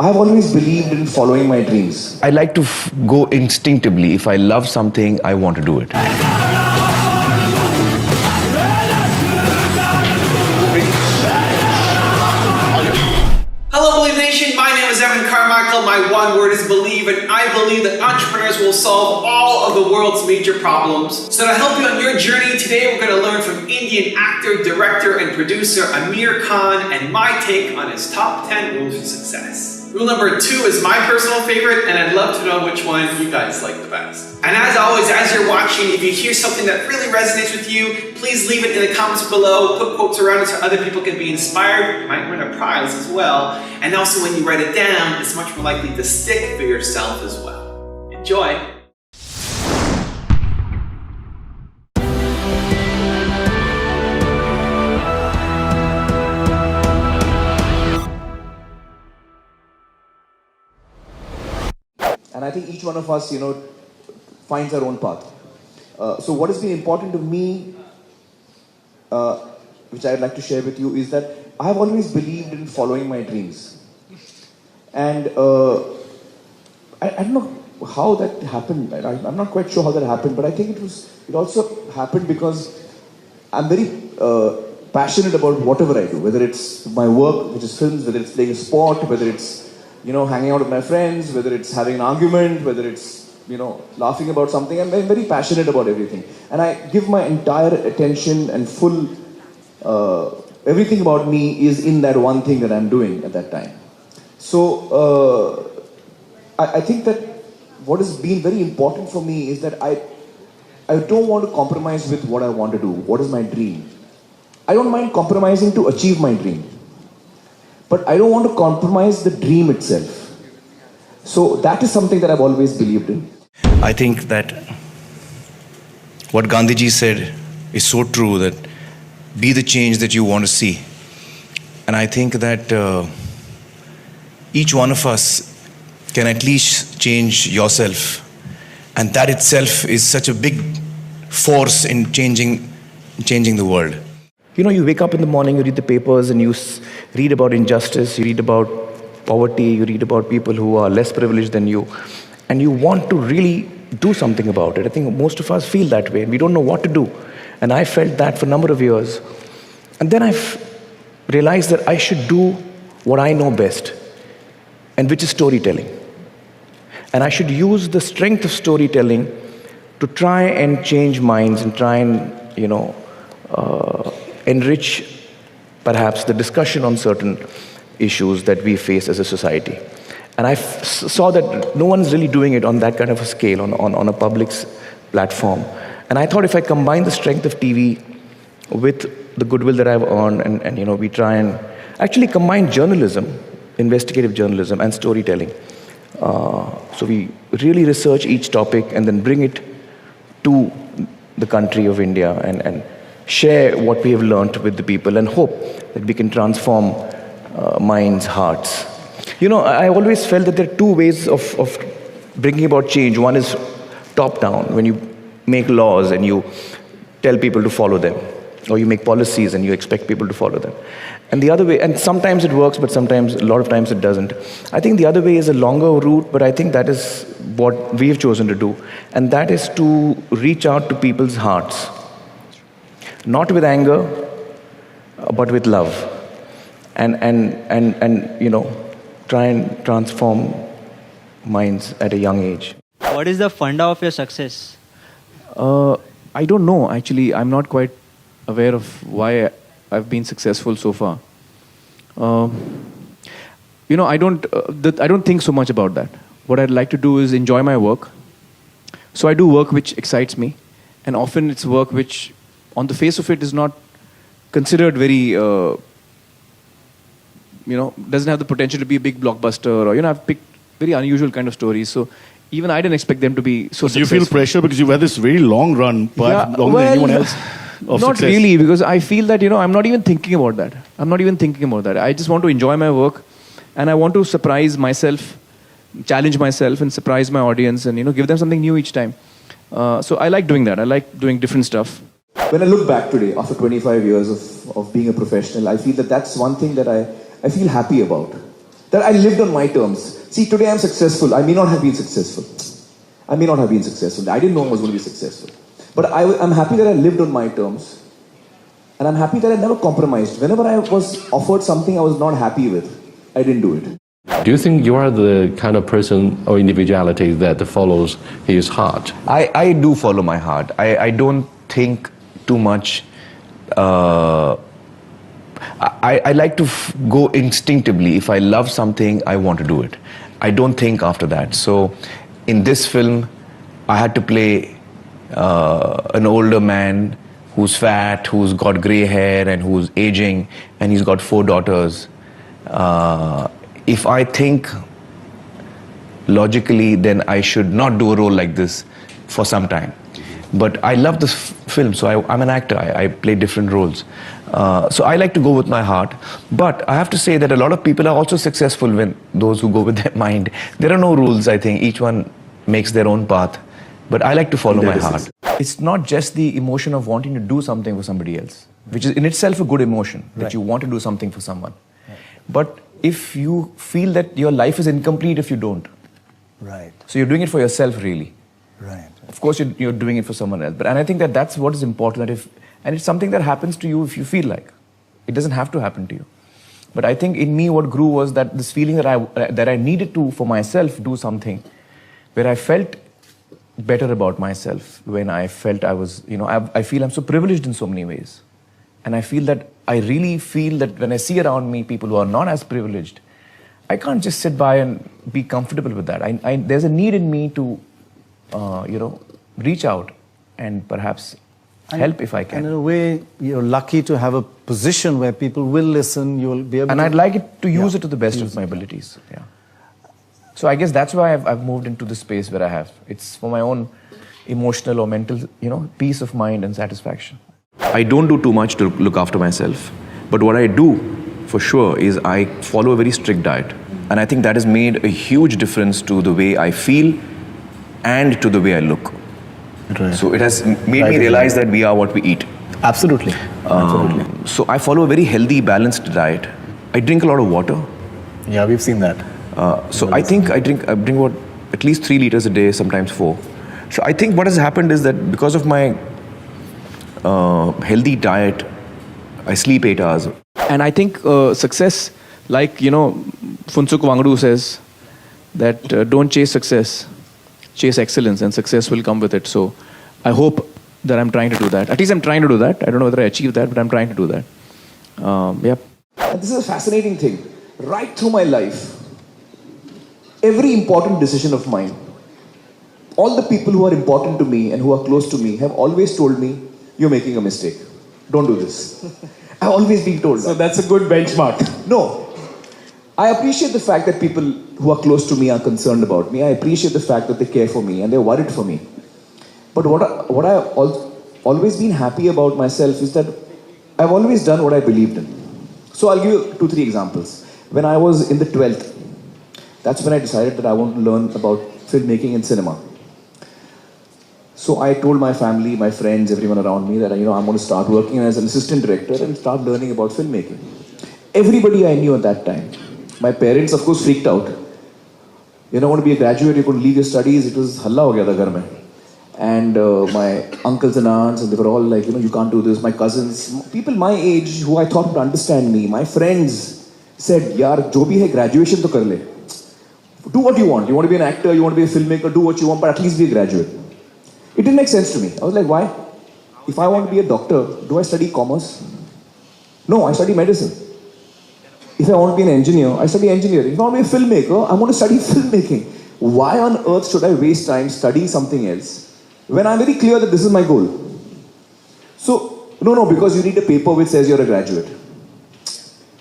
I've always believed in following my dreams. I like to go instinctively. If I love something, I want to do it. Hello, Believe Nation. My name is Evan Carmichael. My one word is believe, and I believe that entrepreneurs will solve all of the world's major problems. So to help you on your journey, today we're going to learn from Indian actor, director, and producer Aamir Khan and my take on his top 10 rules for success. Rule number 2 is my personal favorite, and I'd love to know which one you guys like the best. And as always, as you're watching, if you hear something that really resonates with you, please leave it in the comments below. Put quotes around it so other people can be inspired. You might win a prize as well. And also when you write it down, it's much more likely to stick for yourself as well. Enjoy! And I think each one of us, finds our own path. So what has been important to me, which I'd like to share with you, is that I've always believed in following my dreams. And I don't know how that happened. I'm not quite sure how that happened, but I think it also happened because I'm very passionate about whatever I do, whether it's my work, which is films, whether it's playing a sport, whether it's hanging out with my friends, whether it's having an argument, whether it's, laughing about something. I'm very passionate about everything. And I give my entire attention and full, everything about me is in that one thing that I'm doing at that time. So, I think that what has been very important for me is that I don't want to compromise with what I want to do. What is my dream? I don't mind compromising to achieve my dream. But I don't want to compromise the dream itself. So that is something that I've always believed in. I think that what Gandhiji said is so true, that be the change that you want to see. And I think that each one of us can at least change yourself. And that itself is such a big force in changing the world. You wake up in the morning, you read the papers, and you read about injustice, you read about poverty, you read about people who are less privileged than you, and you want to really do something about it. I think most of us feel that way, and we don't know what to do. And I felt that for a number of years. And then I realized that I should do what I know best, and which is storytelling. And I should use the strength of storytelling to try and change minds and try and, enrich perhaps the discussion on certain issues that we face as a society. And I saw that no one's really doing it on that kind of a scale, on a public platform. And I thought if I combine the strength of TV with the goodwill that I've earned, and we try and actually combine journalism, investigative journalism, and storytelling. So we really research each topic and then bring it to the country of India and share what we have learned with the people and hope that we can transform minds, hearts. I always felt that there are two ways of bringing about change. One is top-down, when you make laws and you tell people to follow them, or you make policies and you expect people to follow them. And the other way, and sometimes it works, but a lot of times it doesn't. I think the other way is a longer route, but I think that is what we've chosen to do. And that is to reach out to people's hearts. Not with anger, but with love, and try and transform minds at a young age. What is the funda of your success? I don't know, actually. I'm not quite aware of why I've been successful so far. I don't think so much about that. What I'd like to do is enjoy my work. So I do work which excites me, and often it's work which, on the face of it, is not considered very, doesn't have the potential to be a big blockbuster, or, I've picked very unusual kind of stories. So even I didn't expect them to be so successful. Do you feel pressure because you've had this very long run, perhaps longer than anyone else? Not success? Really, because I feel that, I'm not even thinking about that. I just want to enjoy my work, and I want to surprise myself, challenge myself, and surprise my audience, and, give them something new each time. So I like doing that. I like doing different stuff. When I look back today, after 25 years of being a professional, I feel that that's one thing that I feel happy about. That I lived on my terms. See, today I'm successful. I may not have been successful. I may not have been successful. I didn't know I was going to be successful. But I'm happy that I lived on my terms. And I'm happy that I never compromised. Whenever I was offered something I was not happy with, I didn't do it. Do you think you are the kind of person or individuality that follows his heart? I do follow my heart. I don't think too much. I like to go instinctively. If I love something, I want to do it. I don't think after that. So in this film, I had to play an older man who's fat, who's got gray hair and who's aging, and he's got 4 daughters. If I think logically, then I should not do a role like this for some time. But I love this film, so I'm an actor. I play different roles. So I like to go with my heart. But I have to say that a lot of people are also successful when those who go with their mind. There are no rules, I think. Each one makes their own path. But I like to follow my heart. It's not just the emotion of wanting to do something for somebody else, which is in itself a good emotion, that you want to do something for someone. But if you feel that your life is incomplete if you don't. Right. So you're doing it for yourself, really. Right. Of course, you're doing it for someone else. And I think that that's what is important. And it's something that happens to you if you feel like. It doesn't have to happen to you. But I think in me what grew was that this feeling that I needed to, for myself, do something where I felt better about myself, when I felt I was, I feel I'm so privileged in so many ways. And I feel that, I really feel that when I see around me people who are not as privileged, I can't just sit by and be comfortable with that. There's a need in me to, reach out and perhaps help if I can. And in a way, you're lucky to have a position where people will listen, you'll be able and to... I'd like it to use it to the best of my abilities. Yeah. So I guess that's why I've moved into the space where I have. It's for my own emotional or mental, peace of mind and satisfaction. I don't do too much to look after myself. But what I do, for sure, is I follow a very strict diet. And I think that has made a huge difference to the way I feel and to the way I look. Right. So it has made me realize that we are what we eat. Absolutely. So I follow a very healthy, balanced diet. I drink a lot of water. Yeah, we've seen that. So I think I drink what, at least 3 liters a day, sometimes 4. So I think what has happened is that because of my healthy diet, I sleep 8 hours. And I think success, like, Phunsukh Wangdu says, that don't chase success, chase excellence, and success will come with it. So I hope that I'm trying to do that. At least I'm trying to do that. I don't know whether I achieve that, but I'm trying to do that. Yep. And this is a fascinating thing. Right through my life, every important decision of mine, all the people who are important to me and who are close to me have always told me, you're making a mistake. Don't do this. I've always been told that. So that's a good benchmark. No. I appreciate the fact that people who are close to me are concerned about me. I appreciate the fact that they care for me and they're worried for me. But what I've always been happy about myself is that I've always done what I believed in. So I'll give you 2-3 examples. When I was in the 12th, that's when I decided that I want to learn about filmmaking and cinema. So I told my family, my friends, everyone around me that, I'm going to start working as an assistant director and start learning about filmmaking. Everybody I knew at that time. My parents, of course, freaked out. You're not going to be a graduate, you're going to leave your studies. It was halla ho gaya tha ghar mein. And my uncles and aunts, and they were all like, you can't do this. My cousins, people my age who I thought would understand me, my friends said, yaar, jo bhi hai, graduation to kar le. Do what you want. You want to be an actor, you want to be a filmmaker, do what you want, but at least be a graduate. It didn't make sense to me. I was like, why? If I want to be a doctor, do I study commerce? No, I study medicine. If I want to be an engineer, I study engineering. If I want to be a filmmaker, I want to study filmmaking. Why on earth should I waste time studying something else when I'm very clear that this is my goal? So, no, because you need a paper which says you're a graduate.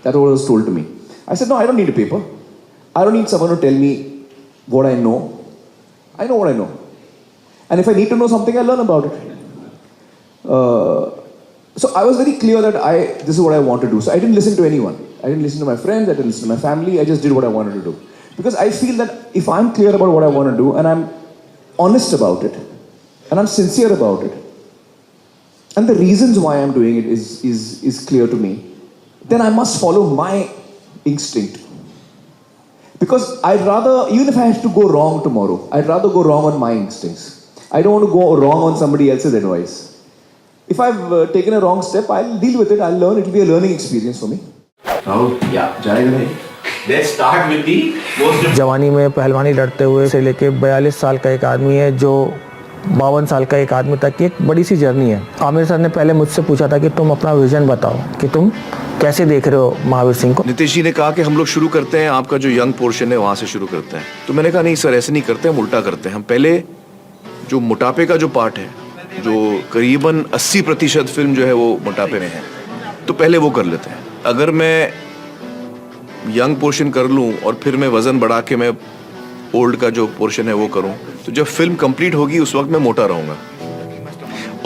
That's what was told to me. I said, no, I don't need a paper. I don't need someone to tell me what I know. I know what I know. And if I need to know something, I learn about it. So I was very clear that this is what I want to do. So I didn't listen to anyone. I didn't listen to my friends, I didn't listen to my family, I just did what I wanted to do. Because I feel that if I'm clear about what I want to do, and I'm honest about it, and I'm sincere about it, and the reasons why I'm doing it is clear to me, then I must follow my instinct. Because I'd rather, even if I have to go wrong tomorrow, I'd rather go wrong on my instincts. I don't want to go wrong on somebody else's advice. If I've taken a wrong step, I'll deal with it, I'll learn, it'll be a learning experience for me. Oh, yeah, जाएगा नहीं. Let's start with the most. जवानी में पहलवानी लड़ते हुए से लेके 42 साल का एक आदमी है जो 52 साल का एक आदमी तक की एक बड़ी सी जर्नी है. आमिर सर ने पहले मुझसे पूछा था कि तुम अपना विजन बताओ कि तुम कैसे देख रहे हो महावीर सिंह को. नीतीश जी ने कहा कि हम लोग शुरू करते हैं, आपका जो यंग पोर्शन है वहाँ से शुरू करते हैं. तो मैंने कहा नहीं सर, ऐसे नहीं करते, हम उल्टा करते हैं. हम पहले जो मोटापे का जो पार्ट है, जो करीबन 80% फिल्म जो है वो मोटापे में है, तो पहले वो कर लेते हैं. अगर मैं यंग पोर्शन कर लूँ और फिर मैं वज़न बढ़ा के मैं ओल्ड का जो पोर्शन है वो करूँ, तो जब फिल्म कंप्लीट होगी उस वक्त मैं मोटा रहूँगा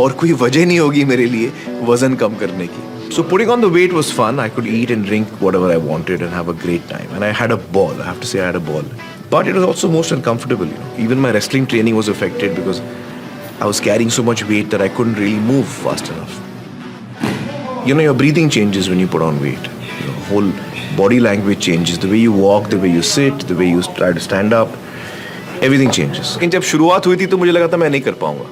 और कोई वजह नहीं होगी मेरे लिए वज़न कम करने की. So putting on the weight was fun. I could eat and drink whatever I wanted and have a great time. And I had a ball. I have to say I had a ball. But it was also most uncomfortable. You know? Even my wrestling training was affected because I was carrying so much weight that I couldn't really move fast enough. You know, your breathing changes when you put on weight. Your whole body language changes. The way you walk, the way you sit, the way you try to stand up. Everything changes. लेकिन जब शुरुआत हुई थी तो मुझे लगा था मैं नहीं कर पाऊंगा.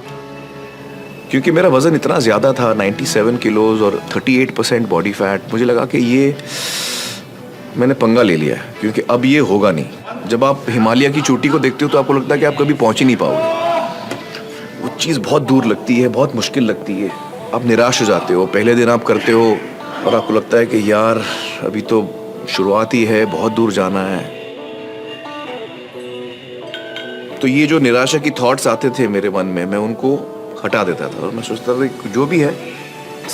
क्योंकि मेरा वज़न इतना ज़्यादा था, 97 किलोज और 38% बॉडी फैट. मुझे लगा कि ये मैंने पंगा ले लिया है, क्योंकि अब ये होगा नहीं. जब आप हिमालय की चोटी को देखते हो तो आपको लगता है कि आप कभी पहुंच ही नहीं पाओगे. वो चीज़ बहुत दूर लगती है, बहुत मुश्किल लगती है. आप निराश हो जाते हो. पहले दिन आप करते हो और आपको लगता है कि यार अभी तो शुरुआत ही है, बहुत दूर जाना है. तो ये जो निराशा की थॉट्स आते थे मेरे मन में, मैं उनको हटा देता था और मैं सोचता था कि जो भी है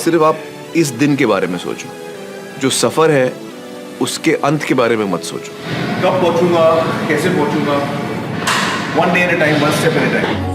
सिर्फ आप इस दिन के बारे में सोचो. जो सफ़र है उसके अंत के बारे में मत सोचो. कब पहुंचूंगा, कैसे पहुंचूंगा, one day at a time, one step at a time.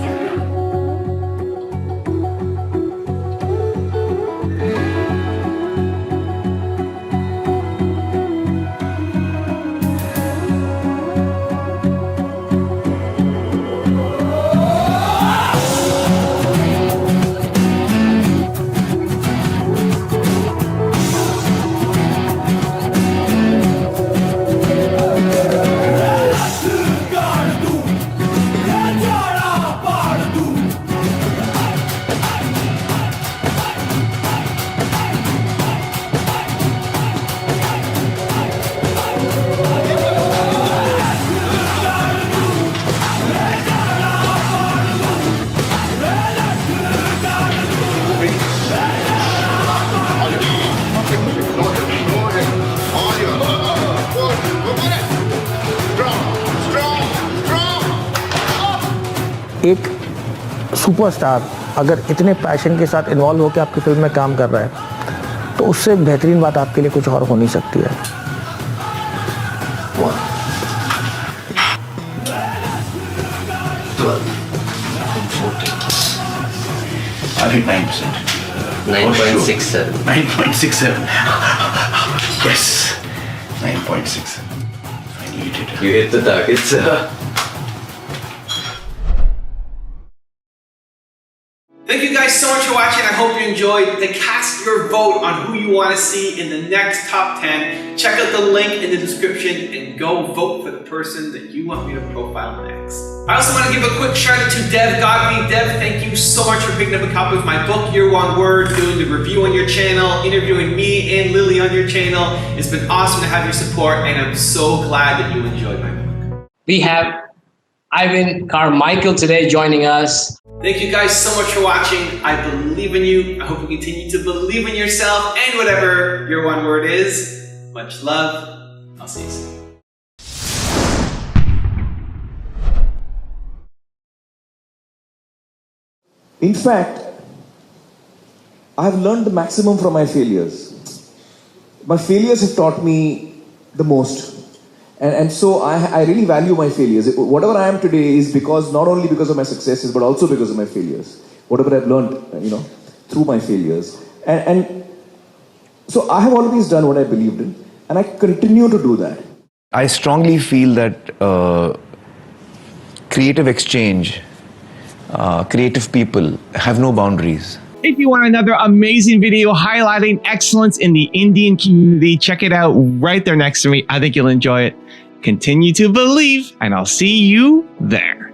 एक सुपरस्टार अगर इतने पैशन के साथ इन्वॉल्व होकर आपकी फिल्म में काम कर रहा है तो उससे बेहतरीन बात आपके लिए कुछ और हो नहीं सकती है. I did 9%. 9.67. 9.67. Yes. 9.67. Finally did it. You hit the target, sir. Thank you guys so much for watching. I hope you enjoyed. Then cast your vote on who you want to see in the next top 10. Check out the link in the description and go vote for the person that you want me to profile next. I also want to give a quick shout out to Dev Godby. Dev, thank you so much for picking up a copy of my book, Your One Word, doing the review on your channel, interviewing me and Lily on your channel. It's been awesome to have your support, and I'm so glad that you enjoyed my book. We have Ivan Carmichael today joining us. Thank you guys so much for watching. I believe in you. I hope you continue to believe in yourself and whatever your one word is. Much love. I'll see you soon. In fact, I've learned the maximum from my failures. My failures have taught me the most. And so I really value my failures. Whatever I am today is not only because of my successes, but also because of my failures. Whatever I've learned, through my failures. And so I have always done what I believed in, and I continue to do that. I strongly feel that creative exchange, creative people have no boundaries. If you want another amazing video highlighting excellence in the Indian community, check it out right there next to me. I think you'll enjoy it. continue to believe, and I'll see you there.